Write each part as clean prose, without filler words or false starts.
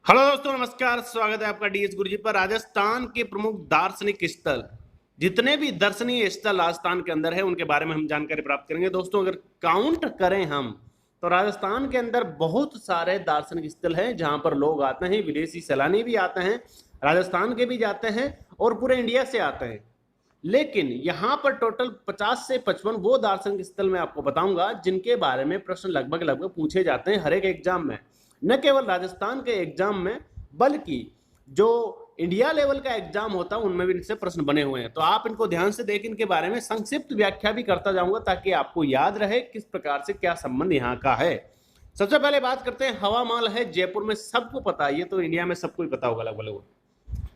Hello दोस्तों, नमस्कार। स्वागत है आपका डीएस गुरुजी पर। राजस्थान के प्रमुख दार्शनिक स्थल, जितने भी दर्शनीय स्थल राजस्थान के अंदर है उनके बारे में हम जानकारी प्राप्त करेंगे। दोस्तों, अगर काउंट करें हम तो राजस्थान के अंदर बहुत सारे दार्शनिक स्थल हैं जहां पर लोग आते हैं, विदेशी सैलानी भी आते हैं, राजस्थान के भी जाते हैं और पूरे इंडिया से आते हैं। लेकिन यहां पर टोटल 50 से 55 वो दार्शनिक स्थल मैं आपको बताऊंगा जिनके बारे में प्रश्न लगभग लगभग पूछे जाते हैं हर एक एग्जाम में। न केवल राजस्थान के एग्जाम में बल्कि जो इंडिया लेवल का एग्जाम होता है उनमें भी इनसे प्रश्न बने हुए हैं। तो आप इनको ध्यान से देख, इनके बारे में संक्षिप्त व्याख्या भी करता जाऊंगा ताकि आपको याद रहे किस प्रकार से क्या संबंध यहाँ का है। सबसे पहले बात करते हैं, हवा महल है जयपुर में, सबको पता है, ये तो इंडिया में सबको ही पता होगा लगभग।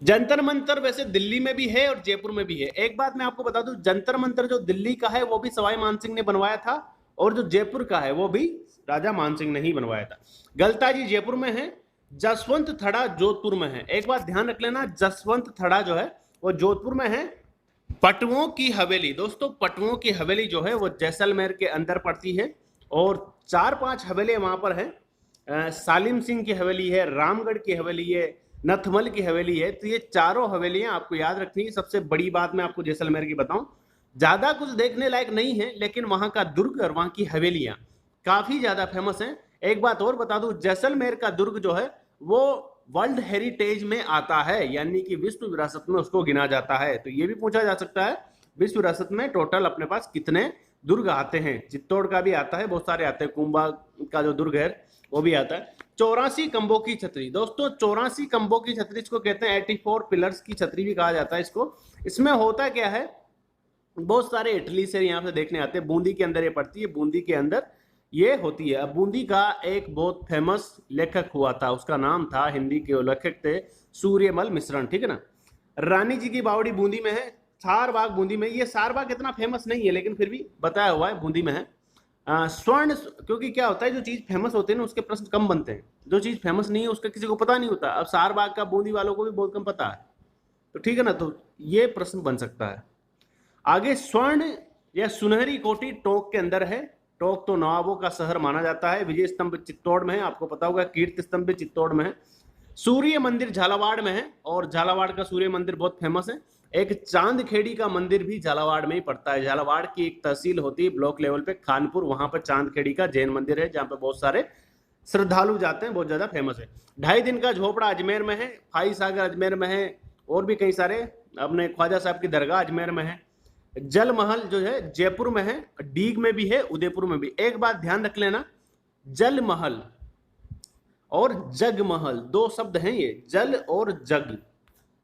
जंतर मंतर वैसे दिल्ली में भी है और जयपुर में भी है। एक बात मैं आपको बता दूं, जंतर मंतर जो दिल्ली का है वो भी सवाई मानसिंह ने बनवाया था और जो जयपुर का है वो भी राजा मानसिंह ने ही बनवाया था। गलताजी जयपुर में है, जसवंत थड़ा जोधपुर में है। एक बात ध्यान रख लेना, जसवंत थड़ा जो है वो जोधपुर में है। पटवों की हवेली, दोस्तों पटवों की हवेली जो है वो जैसलमेर के अंदर पड़ती है और 4-5 हवेलियां वहां पर है। सालिम सिंह की हवेली है, रामगढ़ की हवेली है, नथमल की हवेली है। तो ये चारों हवेलियां आपको याद रखनी है। सबसे बड़ी बात मैं आपको जैसलमेर की बताऊं, ज्यादा कुछ देखने लायक नहीं है लेकिन वहां का दुर्ग और वहां की हवेलियां काफी ज्यादा फेमस हैं। एक बात और बता दूं, जैसलमेर का दुर्ग जो है वो वर्ल्ड हेरिटेज में आता है, यानी कि विश्व विरासत में उसको गिना जाता है। तो ये भी पूछा जा सकता है विश्व विरासत में टोटल अपने पास कितने दुर्ग आते हैं। चित्तौड़ का भी आता है, बहुत सारे आते हैं, कुंभा का जो दुर्ग है वो भी आता है। 84 खंभों की छतरी, दोस्तों 84 खंभों की छतरी इसको कहते हैं, 84 पिलर्स की छतरी भी कहा जाता है इसको। इसमें होता क्या है, बहुत सारे इटली से यहाँ से देखने आते हैं। बूंदी के अंदर ये पड़ती है, बूंदी के अंदर ये होती है। अब बूंदी का एक बहुत फेमस लेखक हुआ था, उसका नाम था, हिंदी के लेखक थे सूर्यमल मिश्रण, ठीक है ना। रानी जी की बावड़ी बूंदी में है, सार बाग बूंदी में। ये सार बाग इतना फेमस नहीं है लेकिन फिर भी बताया हुआ है बूंदी में है। स्वर्ण, क्योंकि क्या होता है जो चीज फेमस होती है ना उसके प्रश्न कम बनते हैं, जो चीज फेमस नहीं है उसका किसी को पता नहीं होता। अब सार बाग का बूंदी वालों को भी बहुत कम पता है, तो ठीक है ना, तो ये प्रश्न बन सकता है। आगे, स्वर्ण या सुनहरी कोठी टोंक के अंदर है। टोंक तो नवाबों का शहर माना जाता है। विजय स्तंभ चित्तौड़ में है, आपको पता होगा, कीर्ति स्तंभ भी चित्तौड़ में है। सूर्य मंदिर झालावाड़ में है और झालावाड़ का सूर्य मंदिर बहुत फेमस है। एक चांदखेड़ी का मंदिर भी झालावाड़ में ही पड़ता है। झालावाड़ की एक तहसील होती है ब्लॉक लेवल पे खानपुर, वहां पर चांदखेड़ी का जैन मंदिर है जहां पे बहुत सारे श्रद्धालु जाते हैं, बहुत ज्यादा फेमस है। 2.5 दिन का झोपड़ा अजमेर में है, फाई सागर अजमेर में है और भी कई सारे, अपने ख्वाजा साहब की दरगाह अजमेर में है। जल महल जो है जयपुर में है, डीग में भी है, उदयपुर में भी। एक बात ध्यान रख लेना, जल महल और जग महल दो शब्द हैं ये, जल और जग।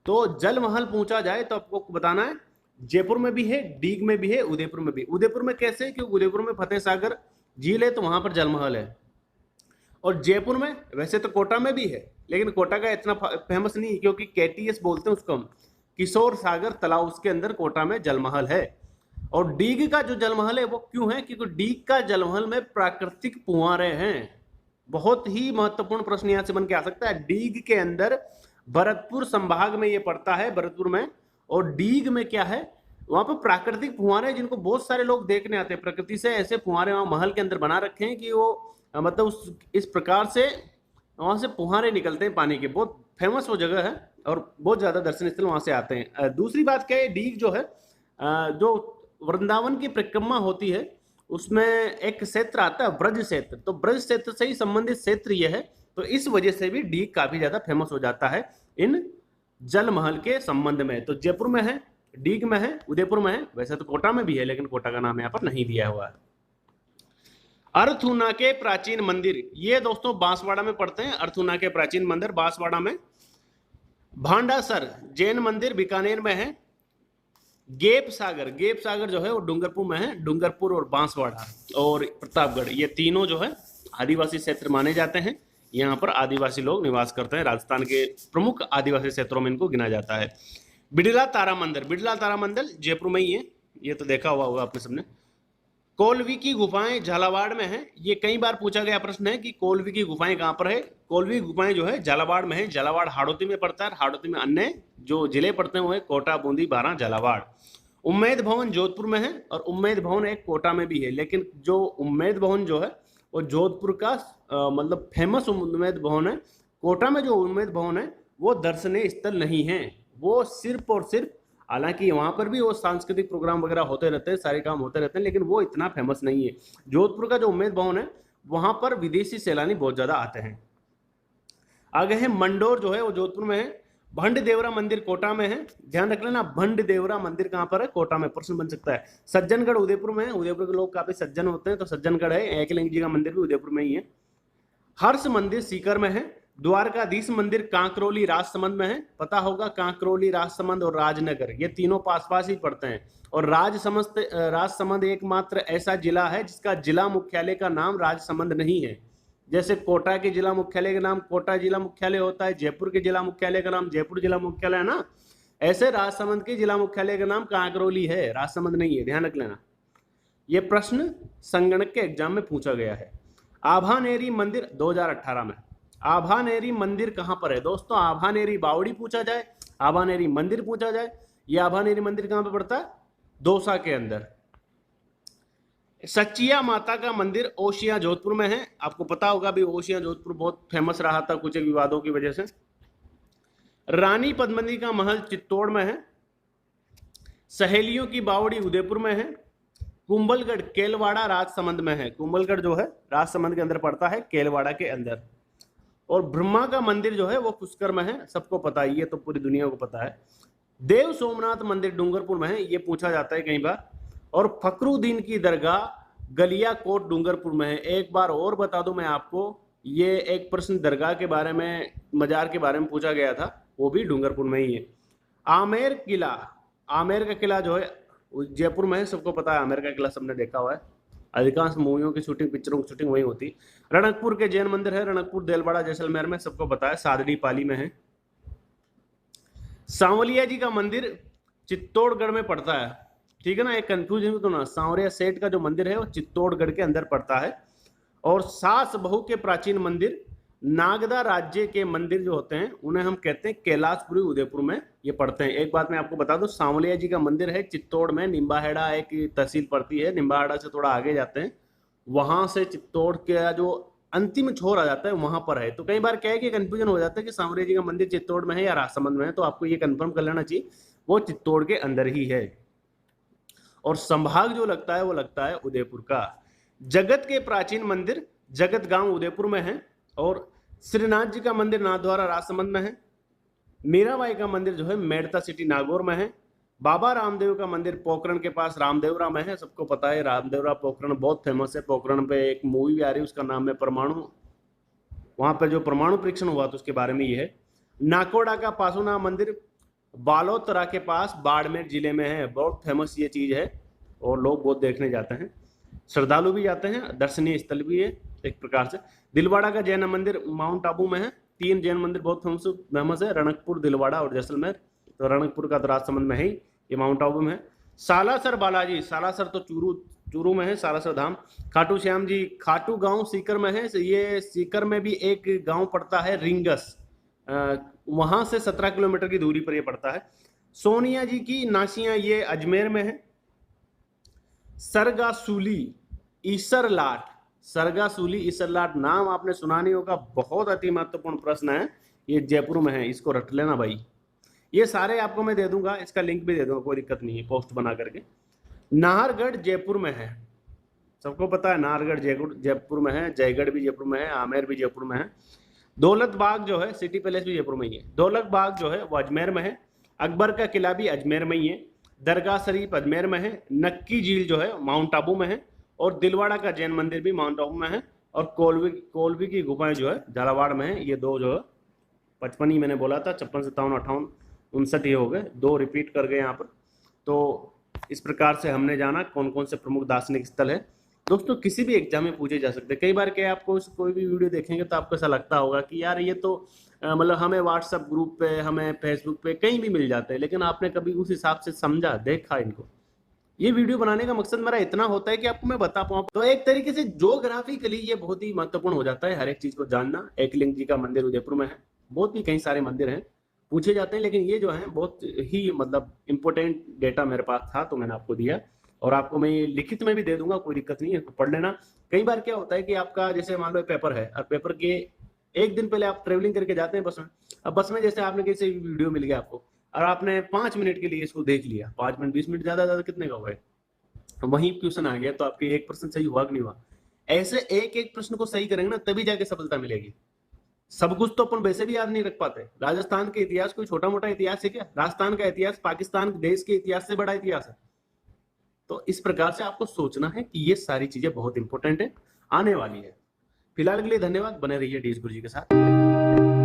तो जल महल पूछा जाए तो आपको बताना है जयपुर में भी है, डीग में भी है, उदयपुर में भी। उदयपुर में कैसे, क्योंकि उदयपुर में फतेह सागर झील है तो वहां पर जल महल है। और जयपुर में, वैसे तो कोटा में भी है लेकिन कोटा का इतना फेमस नहीं है क्योंकि केटीएस बोलते हैं उसको हम, किशोर सागर तालाब, उसके अंदर कोटा में जलमहल है। और डीग का जो जलमहल है वो क्यों है, क्योंकि डीग का जलमहल में प्राकृतिक फुहारे हैं। बहुत ही महत्वपूर्ण प्रश्न यहां से बन के आ सकता है। डीग के अंदर भरतपुर संभाग में ये पड़ता है, भरतपुर में। और डीग में क्या है, वहां पर प्राकृतिक फुहारे जिनको बहुत सारे लोग देखने आते हैं। प्रकृति से ऐसे फुहारे वहां महल के अंदर बना रखे हैं कि वो मतलब इस प्रकार से वहां से फुहारे निकलते हैं पानी के। बहुत फेमस वो जगह है और बहुत ज्यादा दर्शनीय स्थल वहां से आते हैं। दूसरी बात क्या है, डीग जो है जो वृंदावन की परिक्रमा होती है उसमें एक क्षेत्र आता है ब्रज क्षेत्र, तो ब्रज क्षेत्र से ही संबंधित क्षेत्र यह है। तो इस वजह से भी डीग काफी ज्यादा फेमस हो जाता है इन जल महल के संबंध में। तो जयपुर में है, डीग में है, उदयपुर में है, वैसे तो कोटा में भी है लेकिन कोटा का नाम यहाँ पर नहीं दिया हुआ है। अर्थुना के प्राचीन मंदिर, ये दोस्तों बांसवाड़ा में पड़ते हैं। अर्थुना के प्राचीन मंदिर बांसवाड़ा में। भांडासर जैन मंदिर बीकानेर में है। गेप सागर, गेप सागर जो है वो डूंगरपुर में है। डूंगरपुर और बांसवाड़ा और प्रतापगढ़, ये तीनों जो है आदिवासी क्षेत्र माने जाते हैं। यहाँ पर आदिवासी लोग निवास करते हैं। राजस्थान के प्रमुख आदिवासी क्षेत्रों में इनको गिना जाता है। बिड़ला तारा मंदिर, बिड़ला तारा मंदिर जयपुर में ही है, ये तो देखा हुआ होगा आपने सबने। कोलवी की गुफाएं झालावाड़ में है। ये कई बार पूछा गया प्रश्न है कि कोलवी की गुफाएं कहां पर है। कोलवी गुफाएं जो है झालावाड़ में है। झालावाड़ हाड़ौती में पड़ता है, हाड़ौती में अन्य जो जिले पड़ते हैं वो है कोटा, बूंदी, बारां, झालावाड़। उम्मेद भवन जोधपुर में है और उम्मेद भवन एक कोटा में भी है, लेकिन जो उम्मेद भवन जो है वो जोधपुर का मतलब फेमस उम्मेद भवन है कोटा में जो उम्मेद भवन है वो दर्शनीय स्थल नहीं है, वो सिर्फ और सिर्फ, हालांकि वहां पर भी वो सांस्कृतिक प्रोग्राम वगैरह होते रहते हैं, सारे काम होते रहते हैं, लेकिन वो इतना फेमस नहीं है। जोधपुर का जो उम्मेद भवन है वहां पर विदेशी सैलानी बहुत ज्यादा आते हैं। आगे है मंडोर, जो है वो जोधपुर में है। भंड देवरा मंदिर कोटा में है, ध्यान रख लेना, भंड देवरा मंदिर कहां पर है? कोटा में, प्रश्न बन सकता है। सज्जनगढ़ उदयपुर में है, उदयपुर के लोग काफी सज्जन होते हैं तो सज्जनगढ़ है। एकलिंग जी का मंदिर भी उदयपुर में ही है। हर्ष मंदिर सीकर में है। द्वारकाधीश मंदिर कांकरोली राजसमंद में है, पता होगा, कांकरोली राजसमंद और राजनगर ये तीनों पास पास ही पड़ते हैं। और राजसमंद एकमात्र ऐसा जिला है जिसका जिला मुख्यालय का नाम राजसमंद नहीं है। जैसे कोटा के जिला मुख्यालय का नाम कोटा जिला मुख्यालय होता है, जयपुर के जिला मुख्यालय का नाम जयपुर जिला मुख्यालय है ना, ऐसे राजसमंद के जिला मुख्यालय का नाम कांकरोली है, राजसमंद नहीं है, ध्यान रख लेना। यह प्रश्न संगणक के एग्जाम में पूछा गया है। आभानेरी मंदिर 2018 में, आभानेरी मंदिर कहां पर है दोस्तों? आभानेरी बावड़ी पूछा जाए, आभानेरी मंदिर पूछा जाए, यह आभानेरी मंदिर कहां पर पड़ता है? दौसा के अंदर। सचिया माता का मंदिर ओशिया जोधपुर में है, आपको पता होगा भी ओशिया जोधपुर बहुत फेमस रहा था कुछ एक विवादों की वजह से। रानी पद्मिनी का महल चित्तौड़ में है। सहेलियों की बावड़ी उदयपुर में है। कुंभलगढ़ केलवाड़ा राजसमंद में है, कुंभलगढ़ जो है राजसमंद के अंदर पड़ता है, केलवाड़ा के अंदर। और ब्रह्मा का मंदिर जो है वो पुष्कर में है, सबको पता है, ये तो पूरी दुनिया को पता है। देव सोमनाथ मंदिर डूंगरपुर में है, ये पूछा जाता है कई बार। और फकरुद्दीन की दरगाह गलियाकोट डूंगरपुर में है। एक बार और बता दूं मैं आपको, ये एक प्रश्न दरगाह के बारे में, मजार के बारे में पूछा गया था, वो भी डूंगरपुर में ही है। आमेर किला, आमेर का किला जो है जयपुर में है, सबको पता है, आमेर का किला सबने देखा हुआ है, अधिकांश मूवियों की शूटिंग, पिक्चरों की शूटिंग वही होती है। रणकपुर के जैन मंदिर है, रणकपुर देलवाड़ा जैसलमेर में, सबको पता है, सादड़ी पाली में है। सांवलिया जी का मंदिर चित्तौड़गढ़ में पड़ता है, ठीक है ना, एक कंफ्यूजन तो ना, सांवरिया सेठ का जो मंदिर है वो चित्तौड़गढ़ के अंदर पड़ता है। और सास बहू के प्राचीन मंदिर, नागदा राज्य के मंदिर जो होते हैं उन्हें हम कहते हैं कैलाशपुरी उदयपुर में ये पड़ते हैं। एक बात मैं आपको बता दूं, सांवलिया जी का मंदिर है चित्तौड़ में, निम्बाहेड़ा एक तहसील पड़ती है, निम्बाहेड़ा से थोड़ा आगे जाते हैं, वहां से चित्तौड़ का जो अंतिम छोर आ जाता है वहां पर है। तो कई बार क्या है कि कंफ्यूजन हो जाता है कि सांवलिया जी का मंदिर चित्तौड़ में है या राजसमंद में है, तो आपको ये कंफर्म कर लेना चाहिए वो चित्तौड़ के अंदर ही है। और संभाग जो लगता है वो लगता है उदयपुर का। जगत के प्राचीन मंदिर जगत गांव उदयपुर में है। और श्रीनाथ जी का मंदिर नाथद्वारा राजसमंद में है। मीराबाई का मंदिर जो है मेड़ता सिटी नागौर में है। बाबा रामदेव का मंदिर पोखरण के पास रामदेवरा में है, सबको पता है, रामदेवरा पोखरण बहुत फेमस है। पोखरण पे एक मूवी भी आ रही है, उसका नाम है परमाणु, वहां पर जो परमाणु परीक्षण हुआ तो उसके बारे में ये है। नाकोड़ा का पासुना मंदिर बालोतरा के पास बाड़मेर जिले में है, बहुत फेमस ये चीज है और लोग बहुत देखने जाते हैं, श्रद्धालु भी जाते हैं, दर्शनीय स्थल भी है एक प्रकार से। दिलवाड़ा का जैन मंदिर माउंट आबू में है। 3 जैन मंदिर बहुत फेमस है, रणकपुर, दिलवाड़ा और जैसलमेर। तो रणकपुर का तो राजसमंद में है, ये माउंट आबू में है। सालासर बालाजी, सालासर तो चूरू में है, सालासर धाम। खाटू श्याम जी, खाटू गांव सीकर में है, ये सीकर में भी एक गांव पड़ता है रिंगस, वहां से 17 किलोमीटर की दूरी पर ये पड़ता है। सोनिया जी की नासियां, ये अजमेर में है। सरगासूली ईसरलाट, सरगासूली ईसरलाट नाम आपने सुना नहीं होगा, बहुत अति महत्वपूर्ण प्रश्न है, ये जयपुर में है, इसको रट लेना भाई। ये सारे आपको मैं दे दूंगा, इसका लिंक भी दे दूंगा, कोई दिक्कत नहीं है, पोस्ट बना करके। नाहरगढ़ जयपुर में है, सबको पता है नाहरगढ़ जयपुर में है, जयगढ़ भी जयपुर में है, आमेर भी जयपुर में है। दौलत बाग जो है, सिटी पैलेस भी जयपुर में ही है। दौलत बाग जो है वो अजमेर में है। अकबर का किला भी अजमेर में ही है। दरगाह शरीफ अजमेर में है। नक्की झील जो है माउंट आबू में है। और दिलवाड़ा का जैन मंदिर भी माउंट आबू में है। और कोलवी की गुफाएं जो है झालावाड़ में है। ये 2 जो है 55 ही मैंने बोला था, 56, 57, 58, 59 ये हो गए, 2 रिपीट कर गए यहाँ पर। तो इस प्रकार से हमने जाना कौन कौन से प्रमुख दार्शनिक स्थल है। दोस्तों किसी भी एग्जाम में पूछे जा सकते हैं। कई बार क्या आपको कोई भी वीडियो देखेंगे तो आपको ऐसा लगता होगा कि यार ये तो मतलब हमें व्हाट्सएप ग्रुप पे, हमें फेसबुक पे कहीं भी मिल जाते हैं, लेकिन आपने कभी उस हिसाब से समझा, देखा इनको। ये वीडियो बनाने का मकसद मेरा इतना होता है कि आपको मैं बता पाऊँ। तो एक तरीके से ज्योग्राफिकली ये बहुत ही महत्वपूर्ण हो जाता है हर एक चीज को जानना। एकलिंग जी का मंदिर उदयपुर में है, बहुत ही कई सारे मंदिर हैं पूछे जाते हैं, लेकिन ये जो है बहुत ही मतलब इंपॉर्टेंट डेटा मेरे पास था तो मैंने आपको दिया। और आपको मैं ये लिखित में भी दे दूंगा, कोई दिक्कत नहीं है, तो पढ़ लेना। कई बार क्या होता है कि आपका जैसे मान लो पेपर है और पेपर के एक दिन पहले आप ट्रेवलिंग करके जाते हैं बस में, अब बस में जैसे आपने किसी वीडियो मिल गया आपको और आपने 5 मिनट के लिए इसको देख लिया, 5 मिनट 20 मिनट ज्यादा कितने का हुआ है, वहीं क्वेश्चन आ गया तो आपके 1% सही हुआ कि नहीं हुआ। ऐसे एक एक प्रश्न को सही करेंगे ना तभी जाके सफलता मिलेगी। सब कुछ तो अपन वैसे भी याद नहीं रख पाते। राजस्थान के इतिहास कोई छोटा मोटा इतिहास है क्या? राजस्थान का इतिहास पाकिस्तान देश के इतिहास से बड़ा इतिहास है। तो इस प्रकार से आपको सोचना है कि ये सारी चीजें बहुत इंपॉर्टेंट है, आने वाली है। फिलहाल के लिए धन्यवाद, बने रहिए डीएस गुरुजी के साथ।